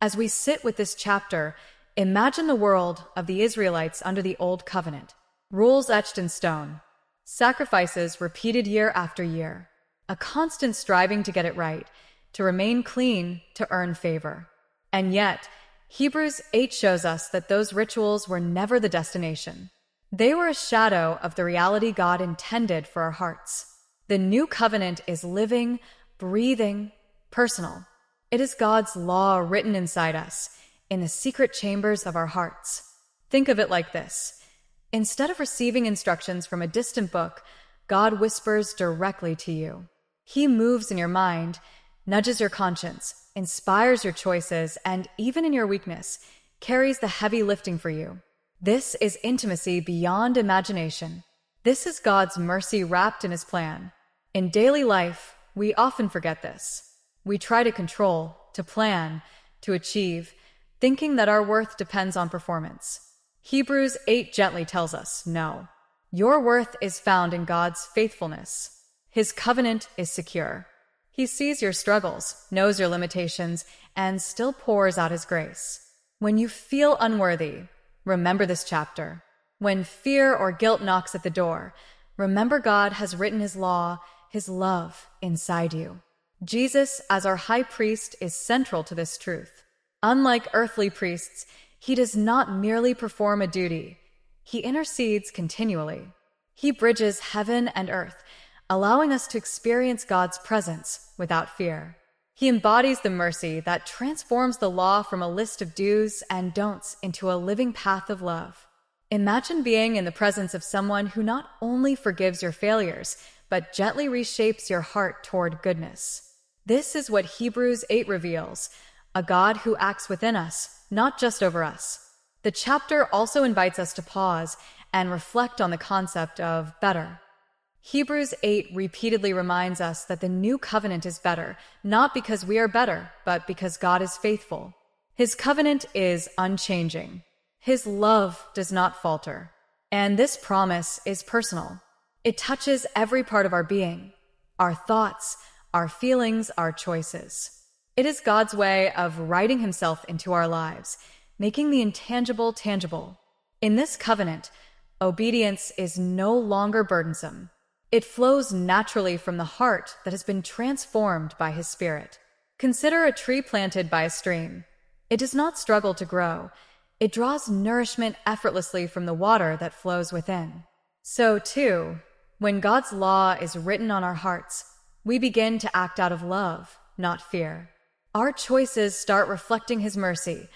As we sit with this chapter, imagine the world of the Israelites under the Old Covenant. Rules etched in stone, sacrifices repeated year after year, a constant striving to get it right, to remain clean, to earn favor. And yet, Hebrews 8 shows us that those rituals were never the destination. They were a shadow of the reality God intended for our hearts. The new covenant is living, breathing, personal. It is God's law written inside us, in the secret chambers of our hearts. Think of it like this. Instead of receiving instructions from a distant book, God whispers directly to you. He moves in your mind, nudges your conscience, inspires your choices, and even in your weakness, carries the heavy lifting for you. This is intimacy beyond imagination. This is God's mercy wrapped in His plan. In daily life, we often forget this. We try to control, to plan, to achieve, thinking that our worth depends on performance. Hebrews 8 gently tells us, no. Your worth is found in God's faithfulness. His covenant is secure. He sees your struggles, knows your limitations, and still pours out His grace. When you feel unworthy, remember this chapter. When fear or guilt knocks at the door, remember God has written His law, His love inside you. Jesus, as our high priest, is central to this truth. Unlike earthly priests, He does not merely perform a duty. He intercedes continually. He bridges heaven and earth, allowing us to experience God's presence without fear. He embodies the mercy that transforms the law from a list of do's and don'ts into a living path of love. Imagine being in the presence of someone who not only forgives your failures, but gently reshapes your heart toward goodness. This is what Hebrews 8 reveals, a God who acts within us, not just over us. The chapter also invites us to pause and reflect on the concept of better. Hebrews 8 repeatedly reminds us that the new covenant is better, not because we are better, but because God is faithful. His covenant is unchanging. His love does not falter. And this promise is personal. It touches every part of our being, our thoughts, our feelings, our choices. It is God's way of writing Himself into our lives, making the intangible tangible. In this covenant, obedience is no longer burdensome. It flows naturally from the heart that has been transformed by His Spirit. Consider a tree planted by a stream. It does not struggle to grow. It draws nourishment effortlessly from the water that flows within. So, too, when God's law is written on our hearts, we begin to act out of love, not fear. Our choices start reflecting His mercy,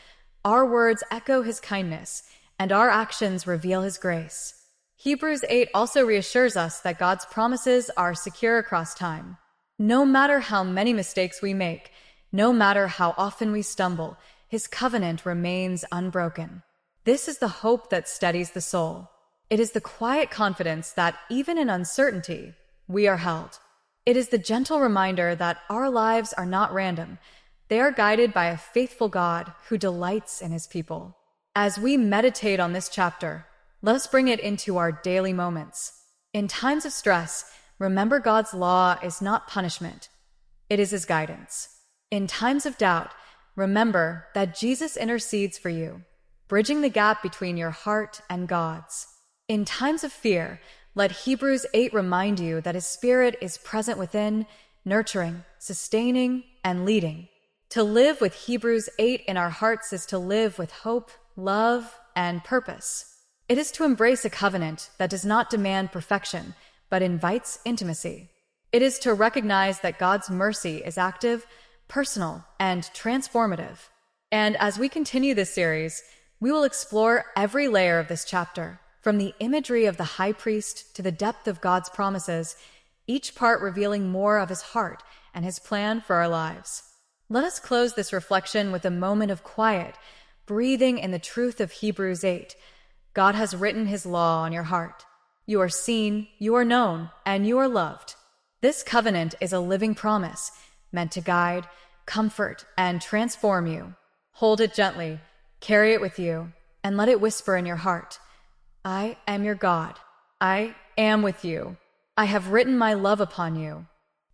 our words echo His kindness, and our actions reveal His grace. Hebrews 8 also reassures us that God's promises are secure across time. No matter how many mistakes we make, no matter how often we stumble, His covenant remains unbroken. This is the hope that steadies the soul. It is the quiet confidence that, even in uncertainty, we are held. It is the gentle reminder that our lives are not random. They are guided by a faithful God who delights in His people. As we meditate on this chapter, let us bring it into our daily moments. In times of stress, remember God's law is not punishment. It is His guidance. In times of doubt, remember that Jesus intercedes for you, bridging the gap between your heart and God's. In times of fear, let Hebrews 8 remind you that His Spirit is present within, nurturing, sustaining, and leading. To live with Hebrews 8 in our hearts is to live with hope, love, and purpose. It is to embrace a covenant that does not demand perfection, but invites intimacy. It is to recognize that God's mercy is active, personal, and transformative. And as we continue this series, we will explore every layer of this chapter, from the imagery of the high priest to the depth of God's promises, each part revealing more of His heart and His plan for our lives. Let us close this reflection with a moment of quiet, breathing in the truth of Hebrews 8. God has written His law on your heart. You are seen, you are known, and you are loved. This covenant is a living promise, meant to guide, comfort, and transform you. Hold it gently, carry it with you, and let it whisper in your heart, I am your God. I am with you. I have written my love upon you.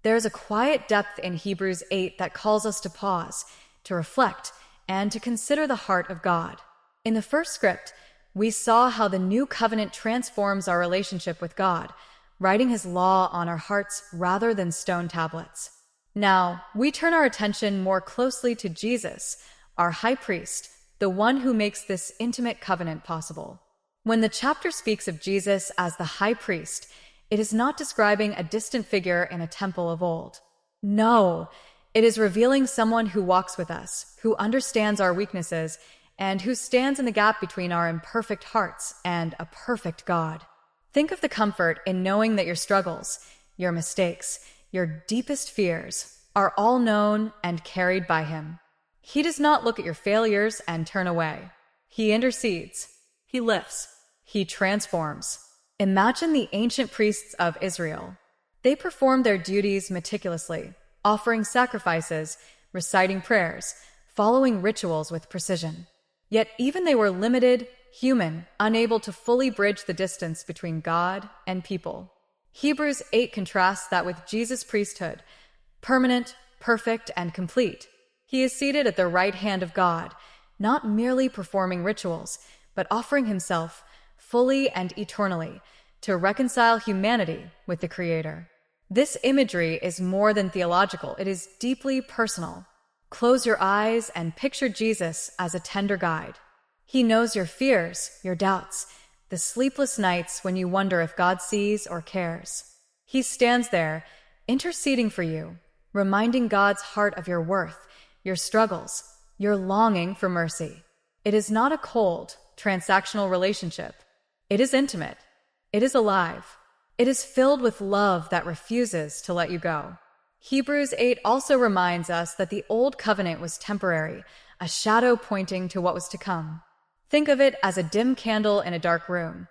There is a quiet depth in Hebrews 8 that calls us to pause, to reflect, and to consider the heart of God. In the first script, we saw how the new covenant transforms our relationship with God, writing his law on our hearts rather than stone tablets. Now, we turn our attention more closely to Jesus, our high priest, the one who makes this intimate covenant possible. When the chapter speaks of Jesus as the high priest, it is not describing a distant figure in a temple of old. No, it is revealing someone who walks with us, who understands our weaknesses, and who stands in the gap between our imperfect hearts and a perfect God. Think of the comfort in knowing that your struggles, your mistakes, your deepest fears are all known and carried by him. He does not look at your failures and turn away. He intercedes. He lifts. He transforms. Imagine the ancient priests of Israel. They performed their duties meticulously, offering sacrifices, reciting prayers, following rituals with precision. Yet even they were limited, human, unable to fully bridge the distance between God and people. Hebrews 8 contrasts that with Jesus' priesthood, permanent, perfect, and complete. He is seated at the right hand of God, not merely performing rituals, but offering himself fully and eternally to reconcile humanity with the Creator. This imagery is more than theological, it is deeply personal. Close your eyes and picture Jesus as a tender guide. He knows your fears, your doubts, the sleepless nights when you wonder if God sees or cares. He stands there, interceding for you, reminding God's heart of your worth, your struggles, your longing for mercy. It is not a cold, transactional relationship. It is intimate. It is alive. It is filled with love that refuses to let you go. Hebrews 8 also reminds us that the old covenant was temporary, a shadow pointing to what was to come. Think of it as a dim candle in a dark room.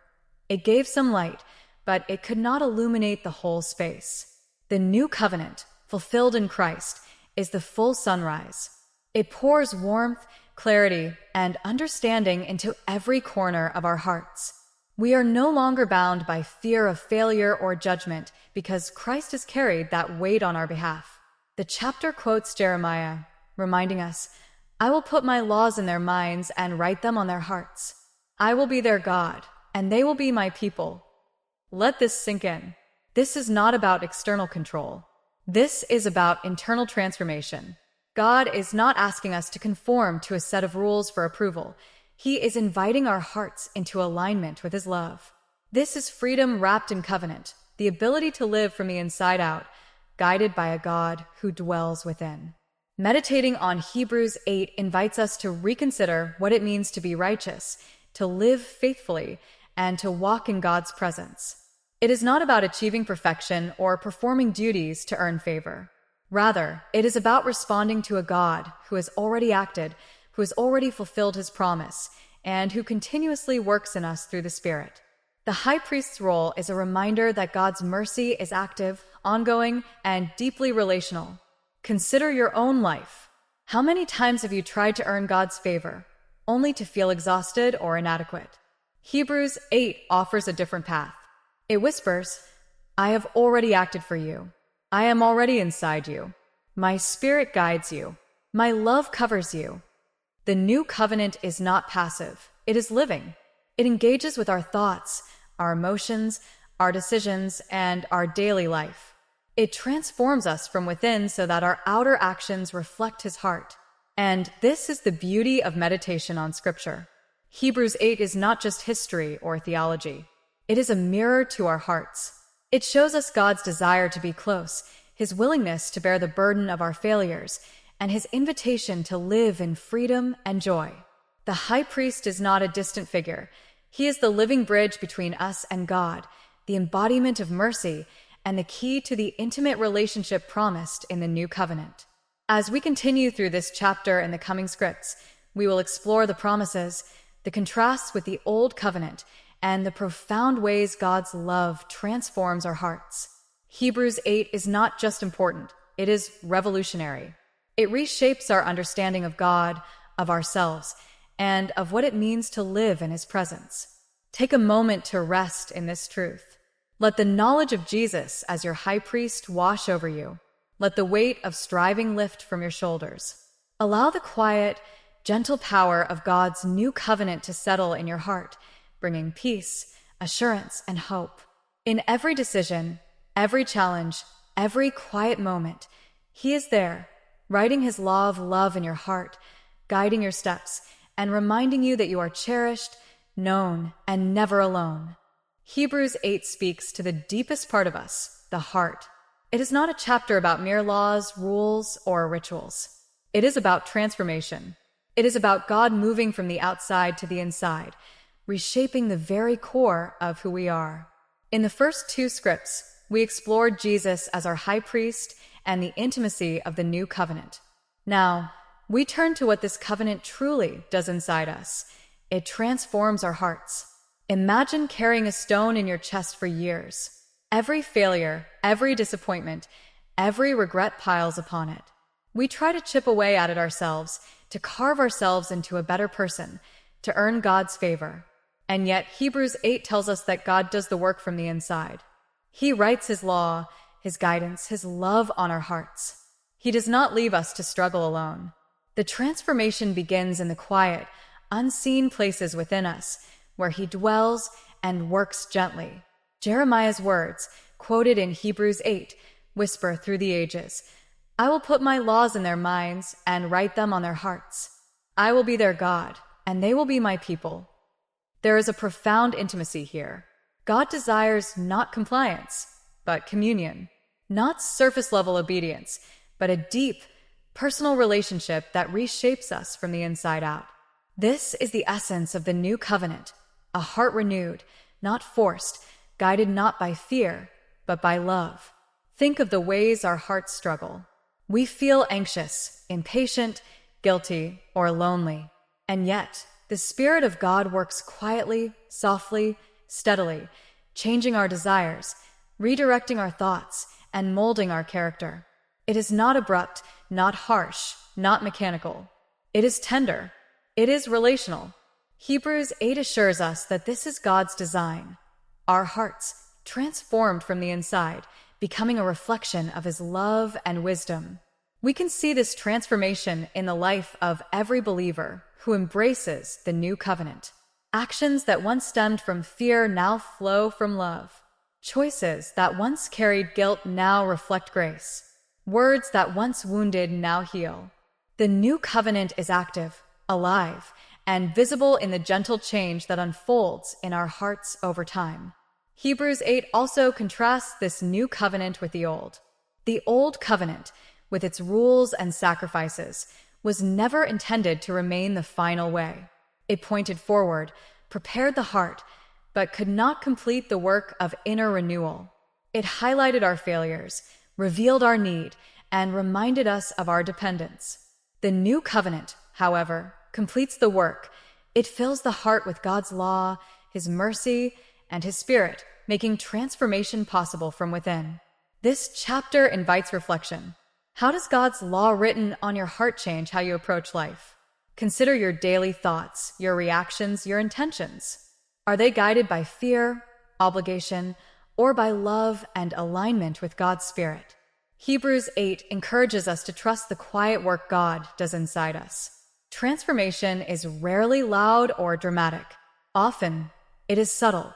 It gave some light, but it could not illuminate the whole space. The new covenant, fulfilled in Christ, is the full sunrise. It pours warmth, clarity, and understanding into every corner of our hearts. We are no longer bound by fear of failure or judgment because Christ has carried that weight on our behalf. The chapter quotes Jeremiah, reminding us, "I will put my laws in their minds and write them on their hearts. I will be their God, and they will be my people." Let this sink in. This is not about external control. This is about internal transformation. God is not asking us to conform to a set of rules for approval. He is inviting our hearts into alignment with his love. This is freedom wrapped in covenant, the ability to live from the inside out, guided by a God who dwells within. Meditating on Hebrews 8 invites us to reconsider what it means to be righteous, to live faithfully, and to walk in God's presence. It is not about achieving perfection or performing duties to earn favor. Rather, it is about responding to a God who has already acted, who has already fulfilled his promise, and who continuously works in us through the Spirit. The high priest's role is a reminder that God's mercy is active, ongoing, and deeply relational. Consider your own life. How many times have you tried to earn God's favor, only to feel exhausted or inadequate? Hebrews 8 offers a different path. It whispers, "I have already acted for you. I am already inside you. My Spirit guides you. My love covers you." The new covenant is not passive. It is living. It engages with our thoughts, our emotions, our decisions, and our daily life. It transforms us from within so that our outer actions reflect his heart. And this is the beauty of meditation on Scripture. Hebrews 8 is not just history or theology. It is a mirror to our hearts. It shows us God's desire to be close, his willingness to bear the burden of our failures, and his invitation to live in freedom and joy. The high priest is not a distant figure. He is the living bridge between us and God, the embodiment of mercy, and the key to the intimate relationship promised in the new covenant. As we continue through this chapter in the coming scripts, we will explore the promises, the contrasts with the old covenant, and the profound ways God's love transforms our hearts. Hebrews 8 is not just important, it is revolutionary. It reshapes our understanding of God, of ourselves, and of what it means to live in his presence. Take a moment to rest in this truth. Let the knowledge of Jesus as your high priest wash over you. Let the weight of striving lift from your shoulders. Allow the quiet, gentle power of God's new covenant to settle in your heart, bringing peace, assurance, and hope. In every decision, every challenge, every quiet moment, He is there, writing His law of love in your heart, guiding your steps, and reminding you that you are cherished, known, and never alone. Hebrews 8 speaks to the deepest part of us, the heart. It is not a chapter about mere laws, rules, or rituals. It is about transformation. It is about God moving from the outside to the inside, reshaping the very core of who we are. In the first two scripts, we explored Jesus as our high priest and the intimacy of the new covenant. Now, we turn to what this covenant truly does inside us. It transforms our hearts. Imagine carrying a stone in your chest for years. Every failure, every disappointment, every regret piles upon it. We try to chip away at it ourselves, to carve ourselves into a better person, to earn God's favor. And yet, Hebrews 8 tells us that God does the work from the inside. He writes His law, His guidance, His love on our hearts. He does not leave us to struggle alone. The transformation begins in the quiet, unseen places within us, where He dwells and works gently. Jeremiah's words, quoted in Hebrews 8, whisper through the ages, "I will put my laws in their minds and write them on their hearts. I will be their God, and they will be my people." There is a profound intimacy here. God desires not compliance, but communion. Not surface-level obedience, but a deep, personal relationship that reshapes us from the inside out. This is the essence of the new covenant, a heart renewed, not forced, guided not by fear, but by love. Think of the ways our hearts struggle. We feel anxious, impatient, guilty, or lonely. And yet, the Spirit of God works quietly, softly, steadily, changing our desires, redirecting our thoughts, and molding our character. It is not abrupt, not harsh, not mechanical. It is tender. It is relational. Hebrews 8 assures us that this is God's design. Our hearts, transformed from the inside, becoming a reflection of His love and wisdom. We can see this transformation in the life of every believer who embraces the new covenant. Actions that once stemmed from fear now flow from love. Choices that once carried guilt now reflect grace. Words that once wounded now heal. The new covenant is active, alive, and visible in the gentle change that unfolds in our hearts over time. Hebrews 8 also contrasts this new covenant with the old. The old covenant, with its rules and sacrifices, was never intended to remain the final way. It pointed forward, prepared the heart, but could not complete the work of inner renewal. It highlighted our failures, revealed our need, and reminded us of our dependence. The new covenant, however, completes the work. It fills the heart with God's law, His mercy, and His Spirit, making transformation possible from within. This chapter invites reflection. How does God's law written on your heart change how you approach life? Consider your daily thoughts, your reactions, your intentions. Are they guided by fear, obligation, or by love and alignment with God's Spirit? Hebrews 8 encourages us to trust the quiet work God does inside us. Transformation is rarely loud or dramatic. Often, it is subtle.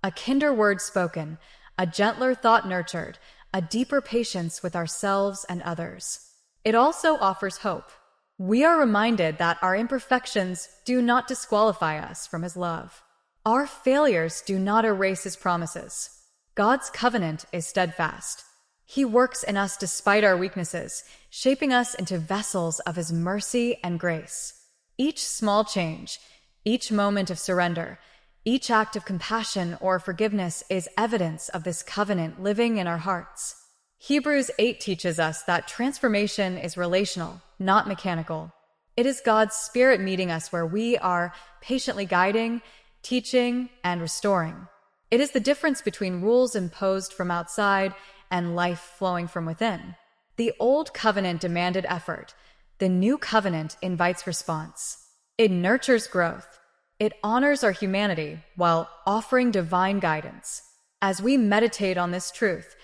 A kinder word spoken, a gentler thought nurtured, a deeper patience with ourselves and others. It also offers hope. We are reminded that our imperfections do not disqualify us from His love. Our failures do not erase His promises. God's covenant is steadfast. He works in us despite our weaknesses, shaping us into vessels of His mercy and grace. Each small change, each moment of surrender, each act of compassion or forgiveness is evidence of this covenant living in our hearts. Hebrews 8 teaches us that transformation is relational, not mechanical. It is God's Spirit meeting us where we are, patiently guiding, teaching, and restoring. It is the difference between rules imposed from outside and life flowing from within. The old covenant demanded effort. The new covenant invites response. It nurtures growth. It honors our humanity while offering divine guidance. As we meditate on this truth,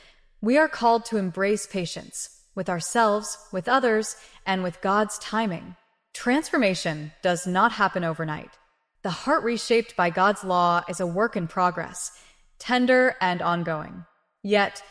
we are called to embrace patience with ourselves, with others, and with God's timing. Transformation does not happen overnight. The heart reshaped by God's law is a work in progress, tender and ongoing. Yet,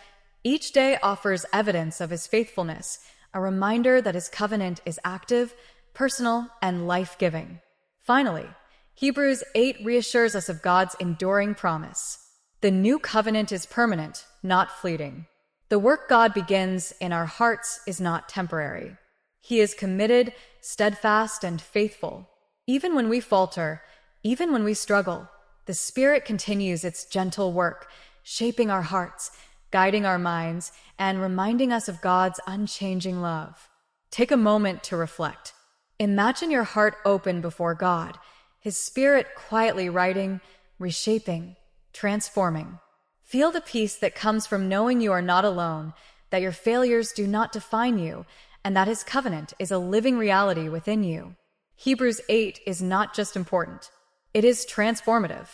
each day offers evidence of his faithfulness, a reminder that his covenant is active, personal, and life-giving. Finally, Hebrews 8 reassures us of God's enduring promise. The new covenant is permanent, not fleeting. The work God begins in our hearts is not temporary. He is committed, steadfast, and faithful. Even when we falter, even when we struggle, the Spirit continues its gentle work, shaping our hearts, guiding our minds, and reminding us of God's unchanging love. Take a moment to reflect. Imagine your heart open before God, His Spirit quietly writing, reshaping, transforming. Feel the peace that comes from knowing you are not alone, that your failures do not define you, and that His covenant is a living reality within you. Hebrews 8 is not just important. It is transformative.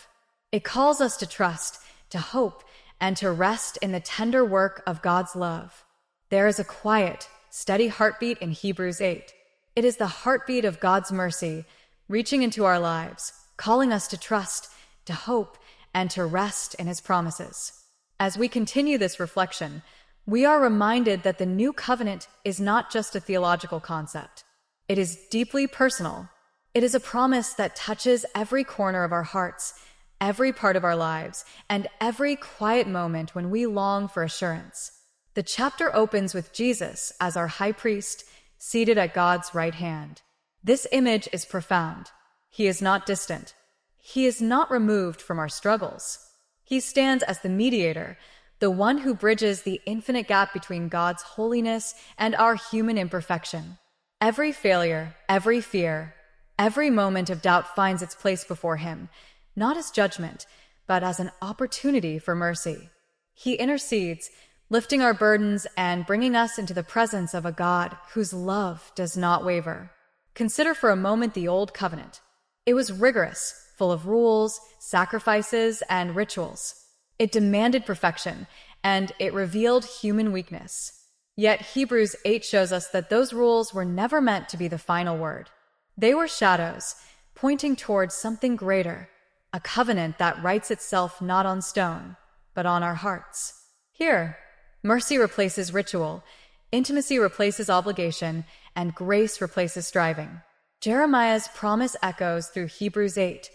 It calls us to trust, to hope, and to rest in the tender work of God's love. There is a quiet, steady heartbeat in Hebrews 8. It is the heartbeat of God's mercy, reaching into our lives, calling us to trust, to hope, and to rest in His promises. As we continue this reflection, we are reminded that the new covenant is not just a theological concept. It is deeply personal. It is a promise that touches every corner of our hearts, every part of our lives, and every quiet moment when we long for assurance. The chapter opens with Jesus as our high priest, seated at God's right hand. This image is profound. He is not distant. He is not removed from our struggles. He stands as the mediator, the one who bridges the infinite gap between God's holiness and our human imperfection. Every failure, every fear, every moment of doubt finds its place before Him, not as judgment, but as an opportunity for mercy. He intercedes, lifting our burdens and bringing us into the presence of a God whose love does not waver. Consider for a moment the Old Covenant. It was rigorous, full of rules, sacrifices, and rituals. It demanded perfection, and it revealed human weakness. Yet Hebrews 8 shows us that those rules were never meant to be the final word. They were shadows, pointing towards something greater, a covenant that writes itself not on stone, but on our hearts. Here, mercy replaces ritual, intimacy replaces obligation, and grace replaces striving. Jeremiah's promise echoes through Hebrews 8.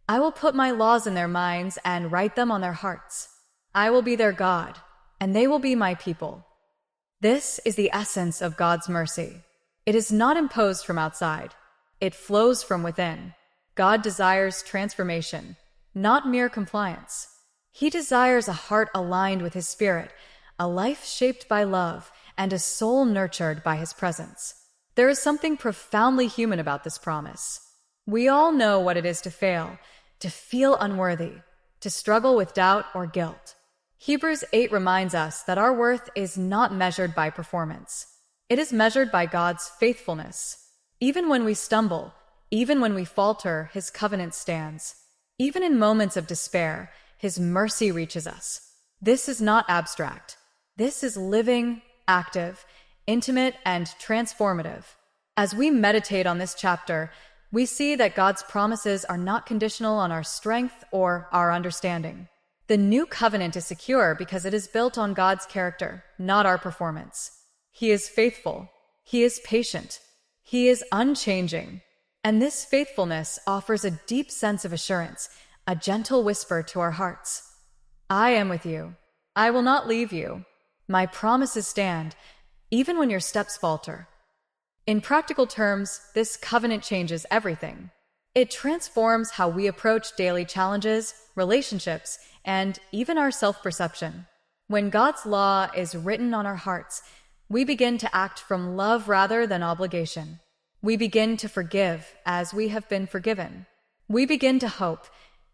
I will put my laws in their minds and write them on their hearts. I will be their God, and they will be my people. This is the essence of God's mercy. It is not imposed from outside. It flows from within. God desires transformation, not mere compliance. He desires a heart aligned with His Spirit, a life shaped by love, and a soul nurtured by His presence. There is something profoundly human about this promise. We all know what it is to fail, to feel unworthy, to struggle with doubt or guilt. Hebrews 8 reminds us that our worth is not measured by performance. It is measured by God's faithfulness. Even when we stumble, even when we falter, His covenant stands. Even in moments of despair, His mercy reaches us. This is not abstract. This is living, active, intimate, and transformative. As we meditate on this chapter, we see that God's promises are not conditional on our strength or our understanding. The new covenant is secure because it is built on God's character, not our performance. He is faithful. He is patient. He is unchanging. And this faithfulness offers a deep sense of assurance, a gentle whisper to our hearts. I am with you. I will not leave you. My promises stand, even when your steps falter. In practical terms, this covenant changes everything. It transforms how we approach daily challenges, relationships, and even our self-perception. When God's law is written on our hearts, we begin to act from love rather than obligation. We begin to forgive as we have been forgiven. We begin to hope,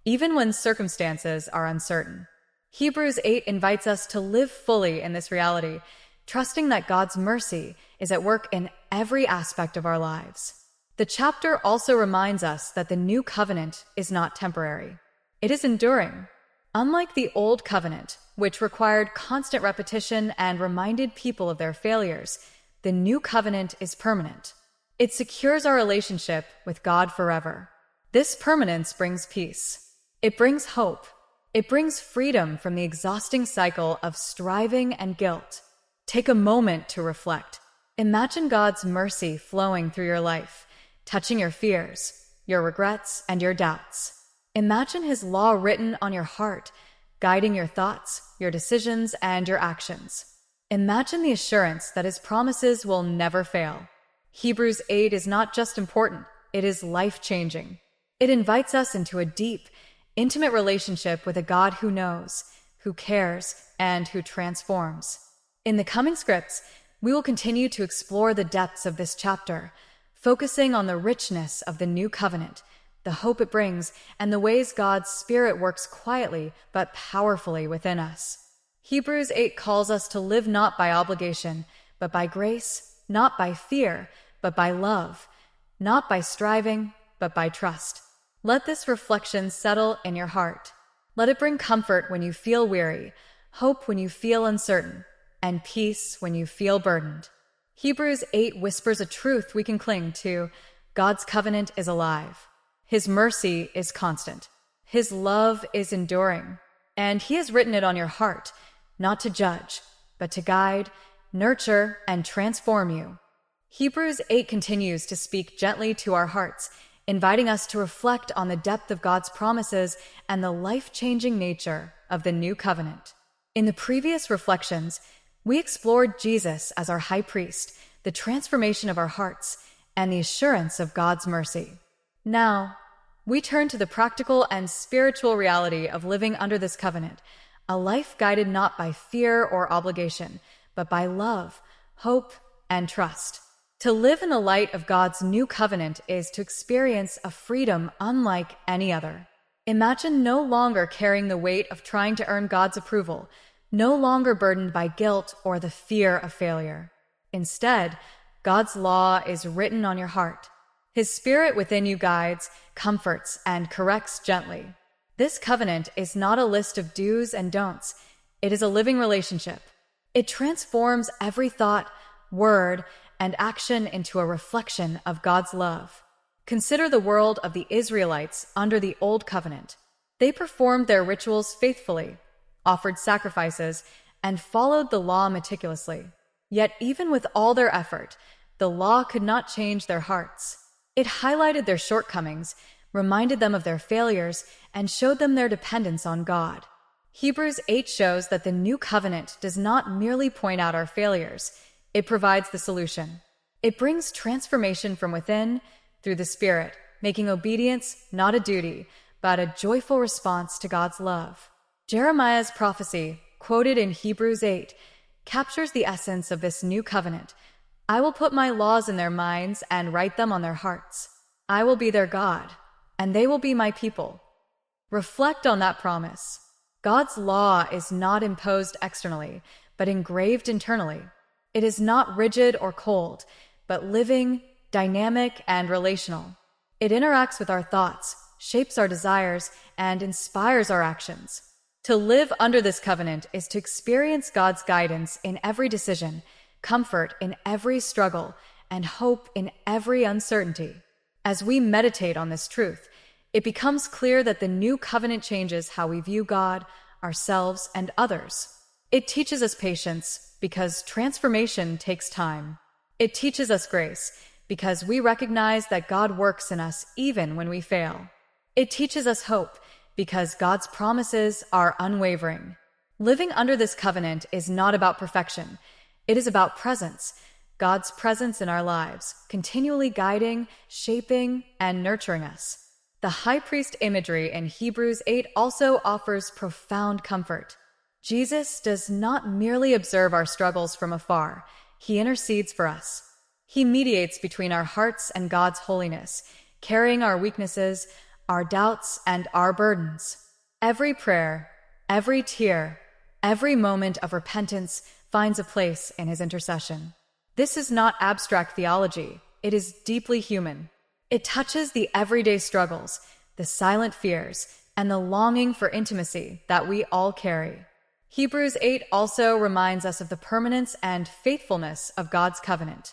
even when circumstances are uncertain. Hebrews 8 invites us to live fully in this reality, trusting that God's mercy is at work in every aspect of our lives. The chapter also reminds us that the new covenant is not temporary. It is enduring. Unlike the old covenant, which required constant repetition and reminded people of their failures, the new covenant is permanent. It secures our relationship with God forever. This permanence brings peace. It brings hope. It brings freedom from the exhausting cycle of striving and guilt. Take a moment to reflect. Imagine God's mercy flowing through your life, touching your fears, your regrets, and your doubts. Imagine His law written on your heart, guiding your thoughts, your decisions, and your actions. Imagine the assurance that His promises will never fail. Hebrews 8 is not just important, it is life-changing. It invites us into a deep, intimate relationship with a God who knows, who cares, and who transforms. In the coming scripts, we will continue to explore the depths of this chapter, focusing on the richness of the new covenant, the hope it brings, and the ways God's Spirit works quietly but powerfully within us. Hebrews 8 calls us to live not by obligation, but by grace, not by fear, but by love, not by striving, but by trust. Let this reflection settle in your heart. Let it bring comfort when you feel weary, hope when you feel uncertain, and peace when you feel burdened. Hebrews 8 whispers a truth we can cling to. God's covenant is alive. His mercy is constant. His love is enduring. And He has written it on your heart, not to judge, but to guide, nurture, and transform you. Hebrews 8 continues to speak gently to our hearts, inviting us to reflect on the depth of God's promises and the life-changing nature of the new covenant. In the previous reflections, we explored Jesus as our high priest, the transformation of our hearts, and the assurance of God's mercy. Now, we turn to the practical and spiritual reality of living under this covenant, a life guided not by fear or obligation, but by love, hope, and trust. To live in the light of God's new covenant is to experience a freedom unlike any other. Imagine no longer carrying the weight of trying to earn God's approval, no longer burdened by guilt or the fear of failure. Instead, God's law is written on your heart. His Spirit within you guides, comforts, and corrects gently. This covenant is not a list of do's and don'ts. It is a living relationship. It transforms every thought, word, and action into a reflection of God's love. Consider the world of the Israelites under the Old Covenant. They performed their rituals faithfully, offered sacrifices, and followed the law meticulously. Yet even with all their effort, the law could not change their hearts. It highlighted their shortcomings, reminded them of their failures, and showed them their dependence on God. Hebrews 8 shows that the new covenant does not merely point out our failures. It provides the solution. It brings transformation from within through the Spirit, making obedience not a duty, but a joyful response to God's love. Jeremiah's prophecy, quoted in Hebrews 8, captures the essence of this new covenant. I will put my laws in their minds and write them on their hearts. I will be their God, and they will be my people. Reflect on that promise. God's law is not imposed externally, but engraved internally. It is not rigid or cold, but living, dynamic, and relational. It interacts with our thoughts, shapes our desires, and inspires our actions. To live under this covenant is to experience God's guidance in every decision, comfort in every struggle, and hope in every uncertainty. As we meditate on this truth, it becomes clear that the new covenant changes how we view God, ourselves, and others. It teaches us patience, because transformation takes time. It teaches us grace, because we recognize that God works in us even when we fail. It teaches us hope, because God's promises are unwavering. Living under this covenant is not about perfection. It is about presence, God's presence in our lives, continually guiding, shaping, and nurturing us. The high priest imagery in Hebrews 8 also offers profound comfort. Jesus does not merely observe our struggles from afar. He intercedes for us. He mediates between our hearts and God's holiness, carrying our weaknesses, our doubts, and our burdens. Every prayer, every tear, every moment of repentance finds a place in His intercession. This is not abstract theology. It is deeply human. It touches the everyday struggles, the silent fears, and the longing for intimacy that we all carry. Hebrews 8 also reminds us of the permanence and faithfulness of God's covenant.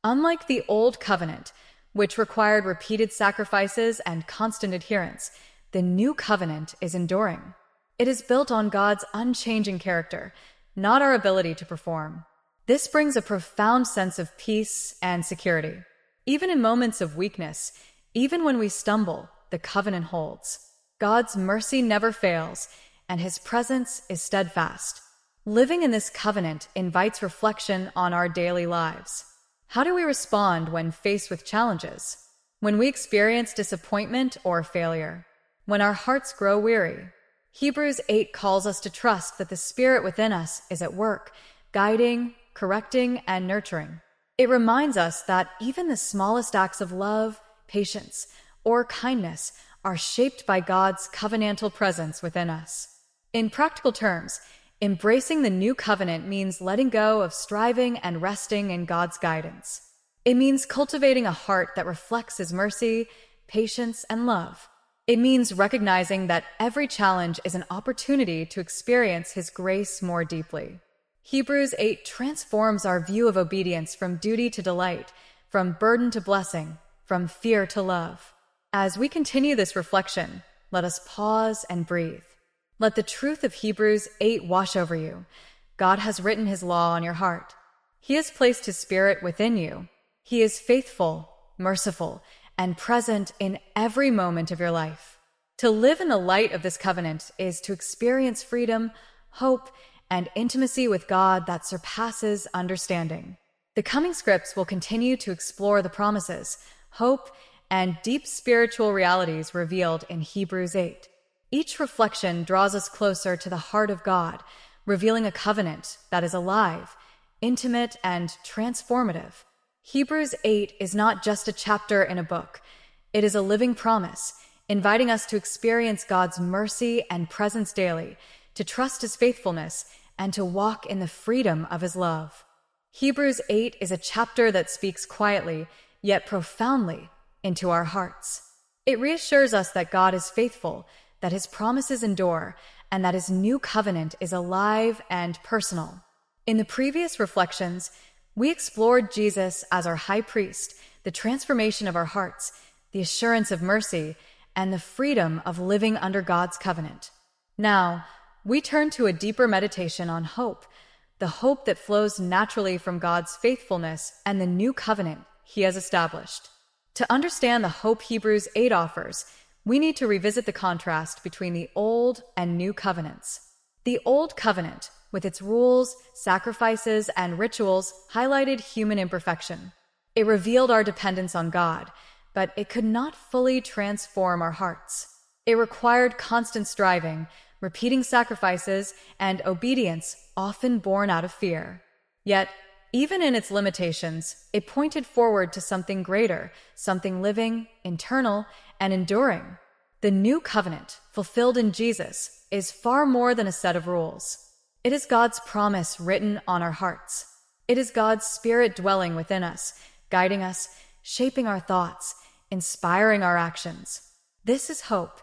Unlike the Old Covenant, which required repeated sacrifices and constant adherence, the New Covenant is enduring. It is built on God's unchanging character, not our ability to perform. This brings a profound sense of peace and security. Even in moments of weakness, even when we stumble, the covenant holds. God's mercy never fails, and his presence is steadfast. Living in this covenant invites reflection on our daily lives. How do we respond when faced with challenges? When we experience disappointment or failure? When our hearts grow weary? Hebrews 8 calls us to trust that the Spirit within us is at work, guiding, correcting, and nurturing. It reminds us that even the smallest acts of love, patience, or kindness are shaped by God's covenantal presence within us. In practical terms, embracing the new covenant means letting go of striving and resting in God's guidance. It means cultivating a heart that reflects his mercy, patience, and love. It means recognizing that every challenge is an opportunity to experience his grace more deeply. Hebrews 8 transforms our view of obedience from duty to delight, from burden to blessing, from fear to love. As we continue this reflection, let us pause and breathe. Let the truth of Hebrews 8 wash over you. God has written his law on your heart. He has placed his Spirit within you. He is faithful, merciful, and present in every moment of your life. To live in the light of this covenant is to experience freedom, hope, and intimacy with God that surpasses understanding. The coming scripts will continue to explore the promises, hope, and deep spiritual realities revealed in Hebrews 8. Each reflection draws us closer to the heart of God, revealing a covenant that is alive, intimate, and transformative. Hebrews 8 is not just a chapter in a book. It is a living promise, inviting us to experience God's mercy and presence daily, to trust his faithfulness, and to walk in the freedom of his love. Hebrews 8 is a chapter that speaks quietly, yet profoundly, into our hearts. It reassures us that God is faithful, that his promises endure, and that his new covenant is alive and personal. In the previous reflections, we explored Jesus as our high priest, the transformation of our hearts, the assurance of mercy, and the freedom of living under God's covenant. Now, we turn to a deeper meditation on hope, the hope that flows naturally from God's faithfulness and the new covenant he has established. To understand the hope Hebrews 8 offers, we need to revisit the contrast between the Old and New Covenants. The Old Covenant, with its rules, sacrifices, and rituals, highlighted human imperfection. It revealed our dependence on God, but it could not fully transform our hearts. It required constant striving, repeating sacrifices, and obedience, often born out of fear. Yet, even in its limitations, it pointed forward to something greater, something living, internal, and enduring. The new covenant, fulfilled in Jesus, is far more than a set of rules. It is God's promise written on our hearts. It is God's Spirit dwelling within us, guiding us, shaping our thoughts, inspiring our actions. This is hope,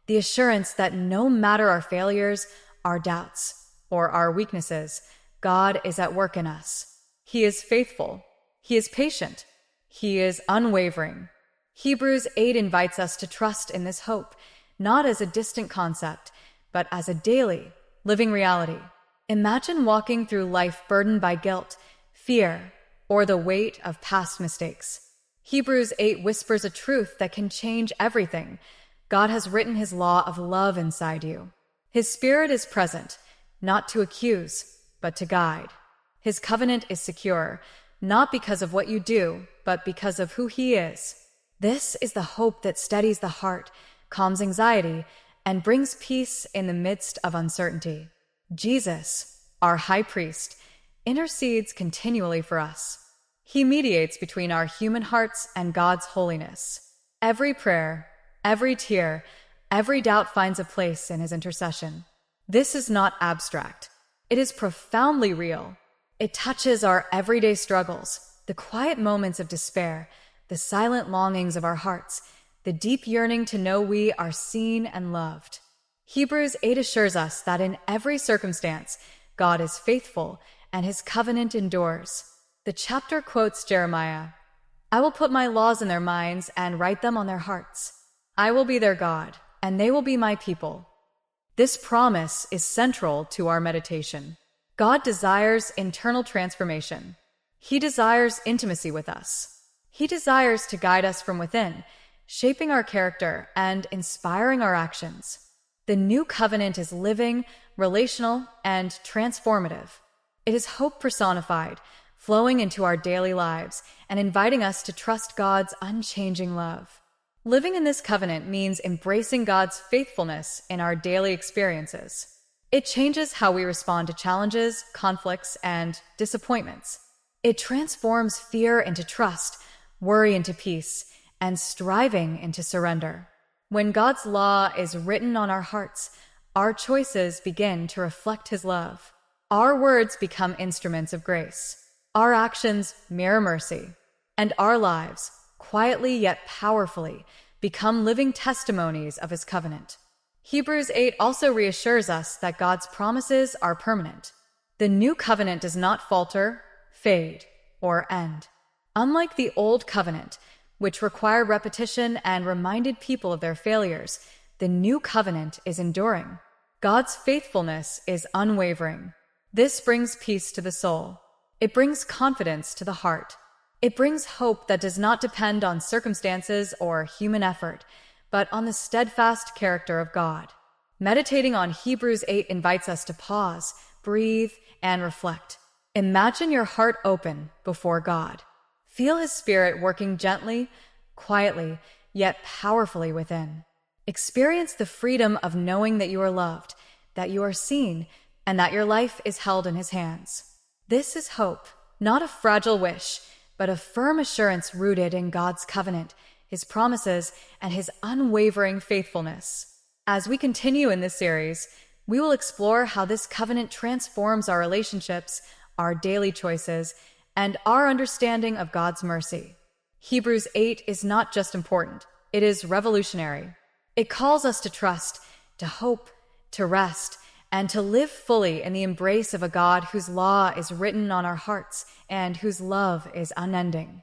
the assurance that no matter our failures, our doubts, or our weaknesses, God is at work in us. He is faithful. He is patient. He is unwavering. Hebrews 8 invites us to trust in this hope, not as a distant concept, but as a daily, living reality. Imagine walking through life burdened by guilt, fear, or the weight of past mistakes. Hebrews 8 whispers a truth that can change everything. God has written his law of love inside you. His Spirit is present, not to accuse, but to guide. His covenant is secure, not because of what you do, but because of who he is. This is the hope that steadies the heart, calms anxiety, and brings peace in the midst of uncertainty. Jesus, our high priest, intercedes continually for us. He mediates between our human hearts and God's holiness. Every prayer, every tear, every doubt finds a place in his intercession. This is not abstract. It is profoundly real. It touches our everyday struggles, the quiet moments of despair, the silent longings of our hearts, the deep yearning to know we are seen and loved. Hebrews 8 assures us that in every circumstance, God is faithful and his covenant endures. The chapter quotes Jeremiah, "I will put my laws in their minds and write them on their hearts. I will be their God, and they will be my people." This promise is central to our meditation. God desires internal transformation. He desires intimacy with us. He desires to guide us from within, shaping our character and inspiring our actions. The new covenant is living, relational, and transformative. It is hope personified, flowing into our daily lives and inviting us to trust God's unchanging love. Living in this covenant means embracing God's faithfulness in our daily experiences. It changes how we respond to challenges, conflicts, and disappointments. It transforms fear into trust, worry into peace, and striving into surrender. When God's law is written on our hearts, our choices begin to reflect His love. Our words become instruments of grace. Our actions mirror mercy. And our lives, quietly yet powerfully, become living testimonies of His covenant. Hebrews 8 also reassures us that God's promises are permanent. The new covenant does not falter, fade, or end. Unlike the old covenant, which required repetition and reminded people of their failures, the new covenant is enduring. God's faithfulness is unwavering. This brings peace to the soul. It brings confidence to the heart. It brings hope that does not depend on circumstances or human effort, but on the steadfast character of God. Meditating on Hebrews 8 invites us to pause, breathe, and reflect. Imagine your heart open before God. Feel His Spirit working gently, quietly, yet powerfully within. Experience the freedom of knowing that you are loved, that you are seen, and that your life is held in His hands. This is hope, not a fragile wish, but a firm assurance rooted in God's covenant, His promises, and His unwavering faithfulness. As we continue in this series, we will explore how this covenant transforms our relationships, our daily choices, and our understanding of God's mercy. Hebrews 8 is not just important, it is revolutionary. It calls us to trust, to hope, to rest, and to live fully in the embrace of a God whose law is written on our hearts and whose love is unending.